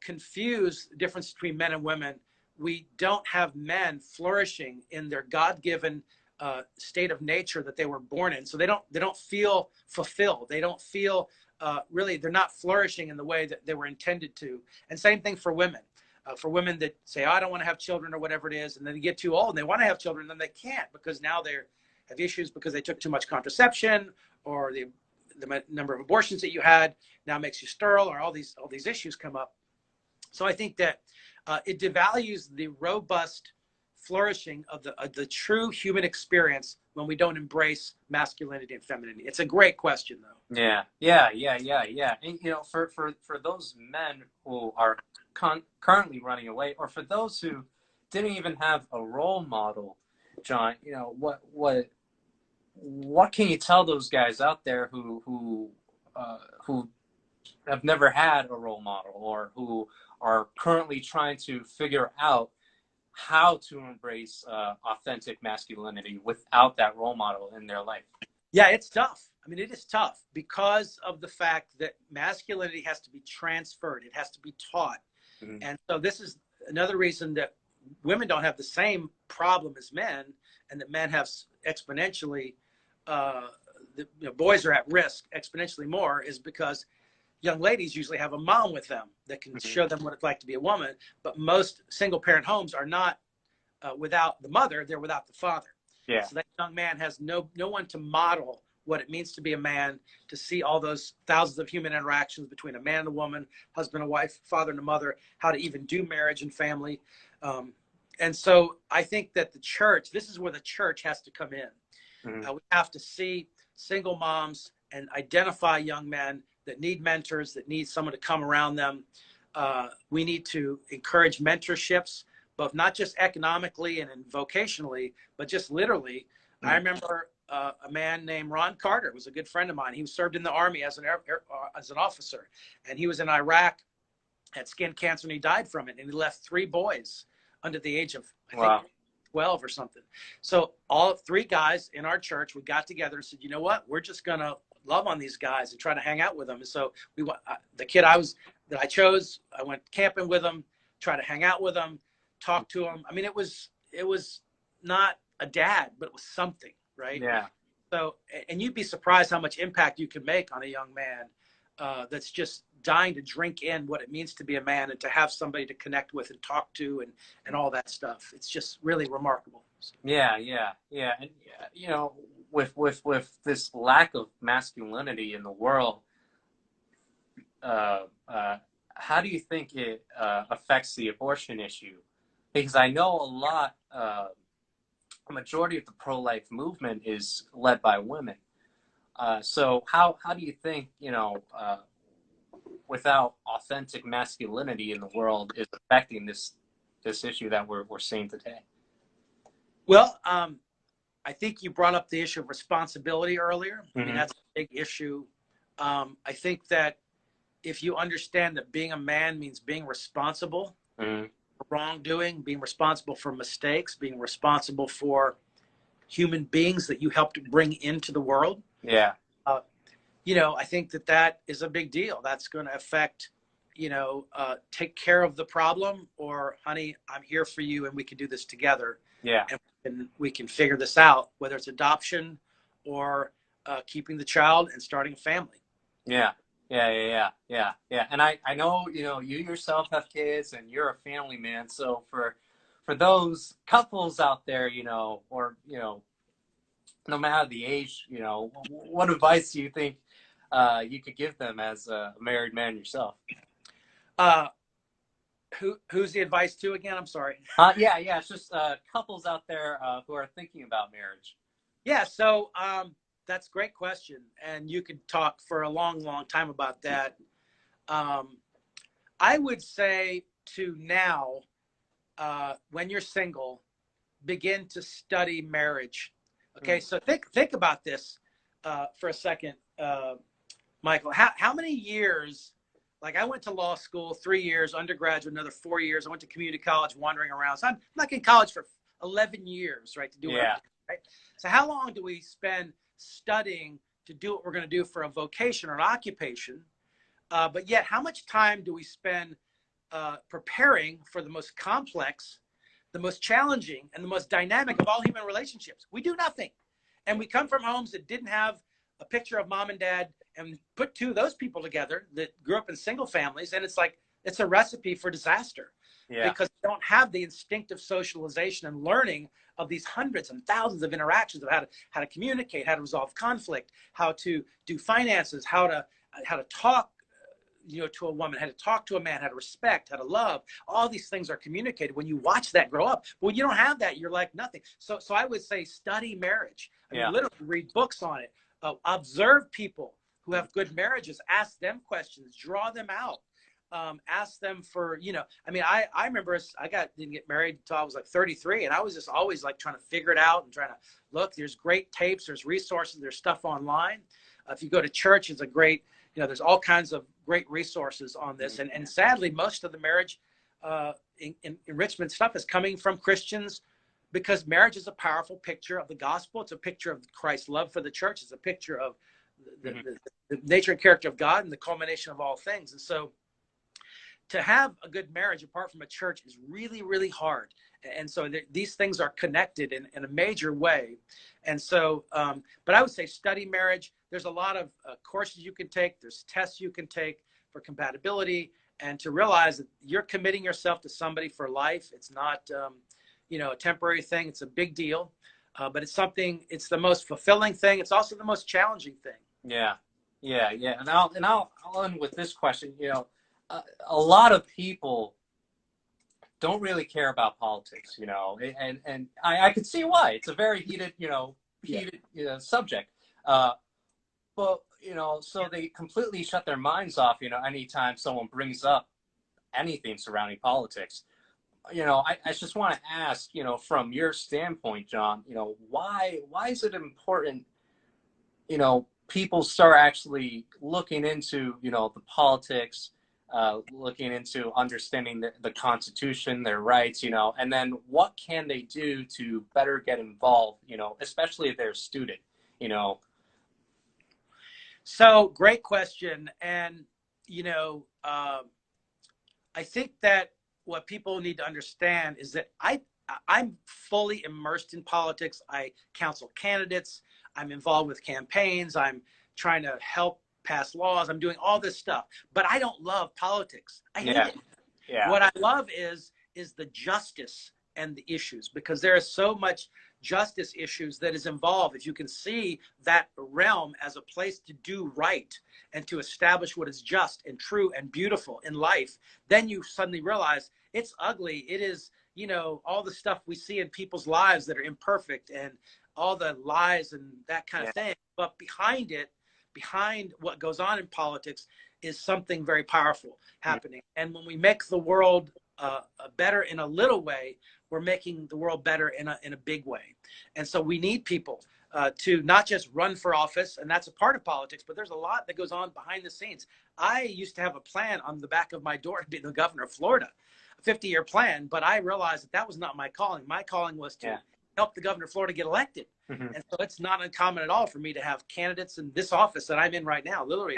confuse the difference between men and women, we don't have men flourishing in their God-given state of nature that they were born in. So they don't feel fulfilled. They don't feel really, they're not flourishing in the way that they were intended to. And same thing for women. For women that say, oh, I don't want to have children or whatever it is, and then they get too old and they want to have children, and then they can't because now they have issues because they took too much contraception, or the number of abortions that you had now makes you sterile, or all these issues come up. So I think that it devalues the robust flourishing of the true human experience when we don't embrace masculinity and femininity. It's a great question, though. Yeah. And for those men who are currently running away, or for those who didn't even have a role model, John, what can you tell those guys out there who have never had a role model, or who are currently trying to figure out how to embrace authentic masculinity without that role model in their life? Yeah, it's tough. I mean, it is tough because of the fact that masculinity has to be transferred. It has to be taught. Mm-hmm. And so this is another reason that women don't have the same problem as men, and that men have exponentially, boys are at risk exponentially more, is because young ladies usually have a mom with them that can mm-hmm. show them what it's like to be a woman. But most single parent homes are not without the mother, they're without the father. Yeah. So that young man has no one to model what it means to be a man, to see all those thousands of human interactions between a man and a woman, husband and wife, father and a mother, how to even do marriage and family. And so I think that the church, this is where the church has to come in. Mm-hmm. We have to see single moms and identify young men that need mentors, that need someone to come around them. We need to encourage mentorships, both not just economically and vocationally, but just literally. Mm-hmm. I remember a man named Ron Carter was a good friend of mine. He served in the Army as an officer, and he was in Iraq, had skin cancer, and he died from it. And he left 3 boys under the age of, I think, 12 or something. So all 3 guys in our church, we got together and said, you know what, we're just going to love on these guys and try to hang out with them. And so the kid that I chose, I went camping with him, try to hang out with him, talk to him. I mean, it was not a dad, but it was something, right? Yeah. So, and you'd be surprised how much impact you can make on a young man that's just dying to drink in what it means to be a man and to have somebody to connect with and talk to and all that stuff. It's just really remarkable. Yeah. And with this lack of masculinity in the world, how do you think it affects the abortion issue? Because I know a majority of the pro-life movement is led by women. So how do you think, without authentic masculinity in the world, is affecting this issue that we're seeing today? Well, I think you brought up the issue of responsibility earlier. Mm-hmm. I mean, that's a big issue. I think that if you understand that being a man means being responsible mm-hmm. for wrongdoing, being responsible for mistakes, being responsible for human beings that you helped bring into the world. Yeah. I think that is a big deal. That's going to affect, take care of the problem, or honey, I'm here for you and we can do this together. Yeah. And we can figure this out, whether it's adoption or keeping the child and starting a family. Yeah. And I know, you yourself have kids and you're a family man. So for those couples out there, or, no matter the age, what advice do you think you could give them as a married man yourself? Who's the advice to again? I'm sorry. Yeah. It's just couples out there who are thinking about marriage. Yeah. So that's a great question. And you could talk for a long, long time about that. I would say to now, when you're single, begin to study marriage. Okay. So think about this for a second, Michael. How many years? Like, I went to law school 3 years, undergraduate another 4 years. I went to community college, wandering around. So I'm like in college for 11 years, right, to do everything, right? So how long do we spend studying to do what we're going to do for a vocation or an occupation? But yet, how much time do we spend preparing for the most complex, the most challenging, and the most dynamic of all human relationships? We do nothing. And we come from homes that didn't have a picture of mom and dad, and put 2 of those people together that grew up in single families, and it's a recipe for disaster. Yeah. Because they don't have the instinctive socialization and learning of these hundreds and thousands of interactions of how to communicate, how to resolve conflict, how to do finances, how to talk to a woman, how to talk to a man, how to respect, how to love. All these things are communicated when you watch that grow up. But when you don't have that, you're like nothing. So I would say study marriage. I mean, literally read books on it. Observe people who have good marriages. Ask them questions. Draw them out. Ask them for, I mean, I remember didn't get married until I was like 33. And I was just always like trying to figure it out and trying to look. There's great tapes. There's resources. There's stuff online. If you go to church, it's a great, there's all kinds of great resources on this. And sadly, most of the marriage enrichment stuff is coming from Christians, because marriage is a powerful picture of the gospel. It's a picture of Christ's love for the church. It's a picture of the nature and character of God and the culmination of all things. And so to have a good marriage apart from a church is really, really hard. And so these things are connected in a major way. And so, but I would say study marriage. There's a lot of courses you can take. There's tests you can take for compatibility, and to realize that you're committing yourself to somebody for life. It's not, a temporary thing. It's a big deal, but it's the most fulfilling thing. It's also the most challenging thing. Yeah. And I'll end with this question. A lot of people don't really care about politics, and I could see why. It's a very heated subject. But, so they completely shut their minds off, anytime someone brings up anything surrounding politics. I just want to ask, from your standpoint, John, why is it important, people start actually looking into, the politics, looking into understanding the Constitution, their rights, and then what can they do to better get involved, especially if they're a student, So great question. And, I think that what people need to understand is that I'm fully immersed in politics. I counsel candidates. I'm involved with campaigns. I'm trying to help pass laws. I'm doing all this stuff, but I don't love politics. I hate it. Yeah. What I love is the justice and the issues, because there is so much justice issues that is involved. If you can see that realm as a place to do right and to establish what is just and true and beautiful in life, then you suddenly realize it's ugly. It is, all the stuff we see in people's lives that are imperfect and all the lies and that kind of thing. But behind what goes on in politics is something very powerful happening. And when we make the world better in a little way, we're making the world better in a big way. And so we need people to not just run for office, and that's a part of politics, but there's a lot that goes on behind the scenes. I used to have a plan on the back of my door to be the governor of Florida, a 50-year plan, but I realized that was not my calling. My calling was to help the governor of Florida get elected. And so it's not uncommon at all for me to have candidates in this office that I'm in right now, literally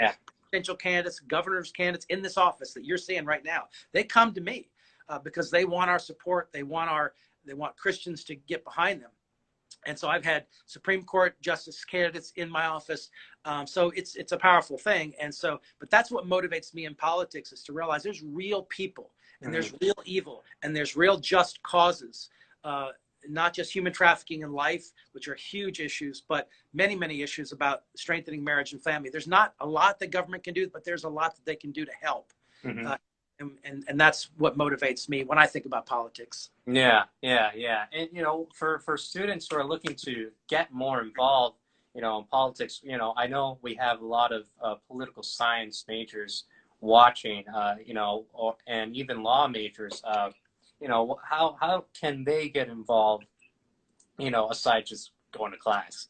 potential candidates, governor's candidates in this office that you're seeing right now. They come to me because they want our support. They want Christians to get behind them. And so I've had Supreme Court justice candidates in my office. So it's a powerful thing. And so, but that's what motivates me in politics, is to realize there's real people and there's real evil and there's real just causes. Not just human trafficking in life, which are huge issues, but many, many issues about strengthening marriage and family. There's not a lot that government can do, but there's a lot that they can do to help. And that's what motivates me when I think about politics. Yeah. And, for students who are looking to get more involved, in politics, I know we have a lot of political science majors watching, and even law majors. How can they get involved, aside just going to class?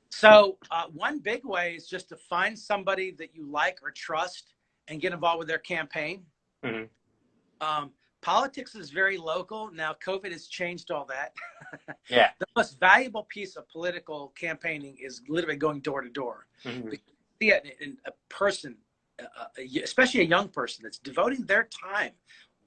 So one big way is just to find somebody that you like or trust and get involved with their campaign. Politics is very local. Now, COVID has changed all that. The most valuable piece of political campaigning is literally going door to door. See a person, especially a young person, that's devoting their time.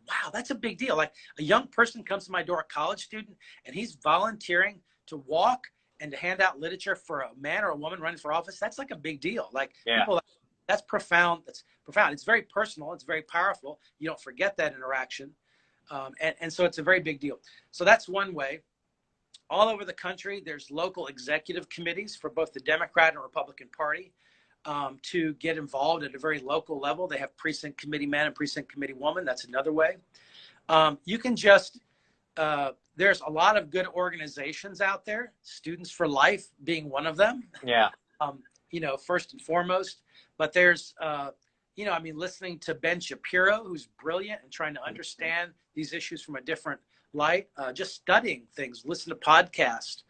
Wow, that's a big deal. Like, a young person comes to my door, a college student, and he's volunteering to walk and to hand out literature for a man or a woman running for office. That's like a big deal. Like, people, that's profound. That's profound. It's very personal. It's very powerful. You don't forget that interaction. And so it's a very big deal. So that's one way. All over the country, there's local executive committees for both the Democrat and Republican Party. to get involved at a very local level. They have precinct committee man and precinct committee woman. That's another way. You can just, there's a lot of good organizations out there, Students for Life being one of them. Yeah. You know, first and foremost, but there's, you know, I mean, listening to Ben Shapiro, who's brilliant and trying to understand these issues from a different light, just studying things, listen to podcasts,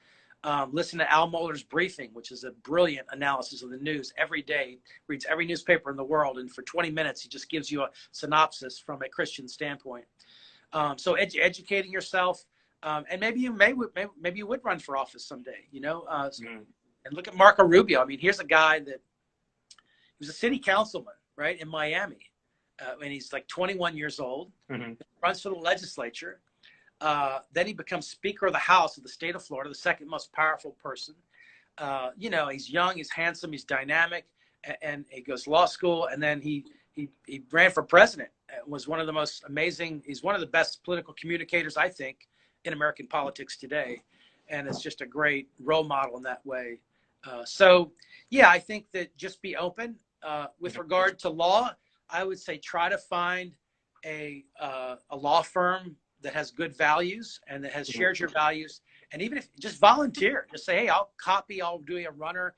listen to Al Mohler's briefing, which is a brilliant analysis of the news every day, reads every newspaper in the world. And for 20 minutes, he just gives you a synopsis from a Christian standpoint. So educating yourself, and maybe you would run for office someday, you know, and look at Marco Rubio. I mean, here's a guy that he was a city councilman, right, in Miami, and he's like 21 years old, runs for the legislature. Then he becomes Speaker of the House of the state of Florida, the second most powerful person. You know, he's young, he's handsome, he's dynamic, and he goes to law school, and then he ran for president. Was one of the most amazing. He's one of the best political communicators, I think, in American politics today, and is just a great role model in that way. So, yeah, I think that just be open. With regard to law, I would say try to find a law firm that has good values and that has shared your values. And even if just volunteer, just say, hey, I'll do a runner.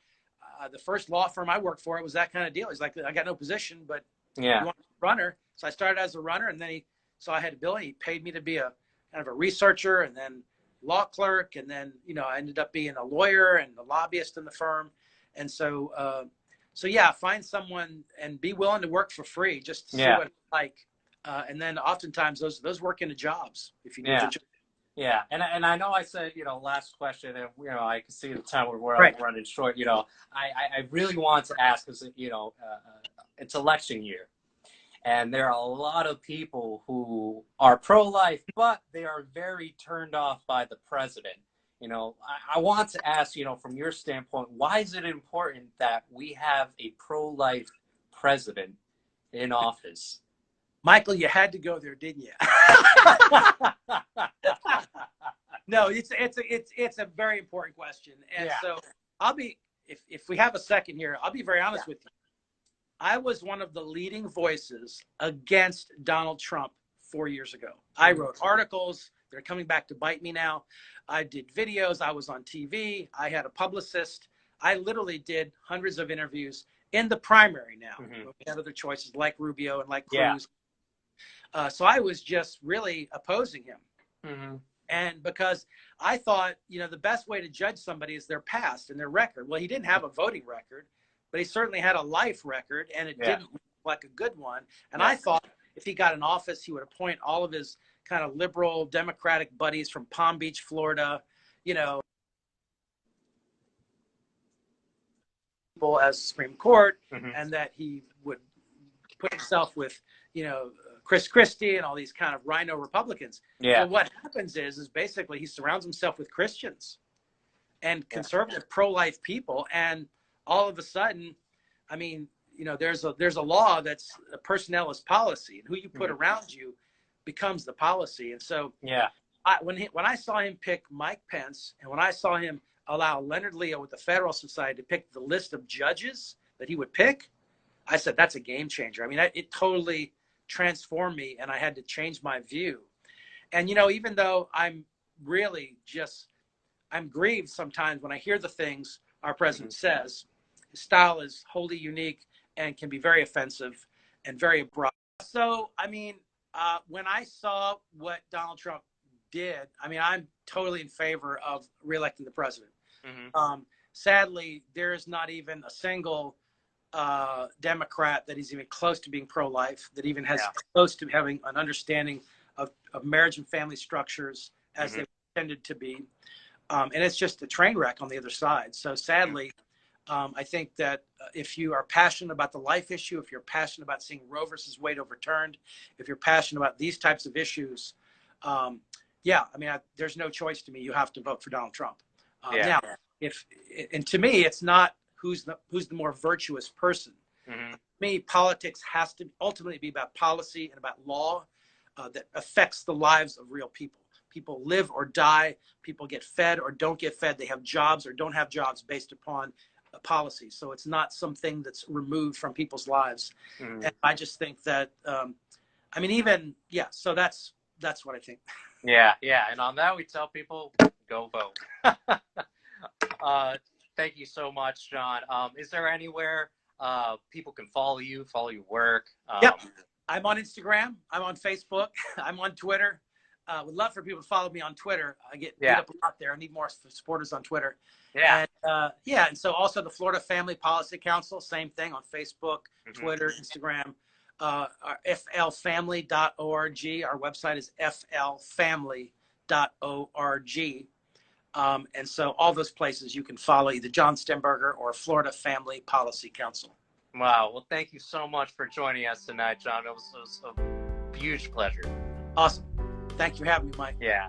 The first law firm I worked for, it was that kind of deal. He's like, I got no position, but you want to be a runner. So I started as a runner, and then so I had a bill. He paid me to be a kind of a researcher and then law clerk. And then, you know, I ended up being a lawyer and a lobbyist in the firm. And so, so yeah, find someone and be willing to work for free just to see what it's like. And then oftentimes those work into jobs if you need to. Yeah, and I know I said, you know, last question, and you know, I can see the time we're running short. You know, I really want to ask, because you know, it's election year, and there are a lot of people who are pro-life, but they are very turned off by the president. You know, I want to ask, you know, from your standpoint, why is it important that we have a pro-life president in office? Michael, you had to go there, didn't you? No, it's a very important question. And so I'll be, if we have a second here, I'll be very honest with you. I was one of the leading voices against Donald Trump 4 years ago. I wrote articles. They're coming back to bite me now. I did videos. I was on TV. I had a publicist. I literally did hundreds of interviews in the primary now. We had other choices like Rubio and like Cruz. So I was just really opposing him. And because I thought, you know, the best way to judge somebody is their past and their record. Well, he didn't have a voting record, but he certainly had a life record, and it didn't look like a good one. And I thought if he got in office, he would appoint all of his kind of liberal Democratic buddies from Palm Beach, Florida, you know, people as Supreme Court, and that he would put himself with, you know, Chris Christie and all these kind of rhino Republicans. So what happens is basically he surrounds himself with Christians and conservative pro-life people. And all of a sudden, I mean, you know, there's a law that's personnel is policy, and who you put around you becomes the policy. And so when I saw him pick Mike Pence, and when I saw him allow Leonard Leo with the Federal Society to pick the list of judges that he would pick, I said, that's a game changer. I mean, it totally transformed me, and I had to change my view. And, you know, even though I'm grieved sometimes when I hear the things our president says, his style is wholly unique and can be very offensive and very abrupt. So, I mean, when I saw what Donald Trump did, I mean, I'm totally in favor of reelecting the president. Sadly, there is not even a single Democrat that is even close to being pro-life, that even has close to having an understanding of marriage and family structures as they tended to be. And it's just a train wreck on the other side. So sadly, I think that if you are passionate about the life issue, if you're passionate about seeing Roe versus Wade overturned, if you're passionate about these types of issues, I mean, there's no choice to me. You have to vote for Donald Trump. Now, and to me, it's not who's the more virtuous person. To me, politics has to ultimately be about policy and about law that affects the lives of real people. People live or die. People get fed or don't get fed. They have jobs or don't have jobs based upon policy. So it's not something that's removed from people's lives. Mhm. And I just think that, I mean, even, yeah, so that's what I think. Yeah, yeah. And on that, we tell people, go vote. Thank you so much, John. Is there anywhere people can follow your work? Yep. I'm on Instagram. I'm on Facebook. I'm on Twitter. Would love for people to follow me on Twitter. I get beat up a lot there. I need more supporters on Twitter. Yeah. And and so also the Florida Family Policy Council, same thing on Facebook, Twitter, Instagram. Our flfamily.org. Our website is flfamily.org. And so all those places you can follow either John Stemberger or Florida Family Policy Council. Wow. Well, thank you so much for joining us tonight, John. It was a huge pleasure. Awesome. Thank you for having me, Mike. Yeah.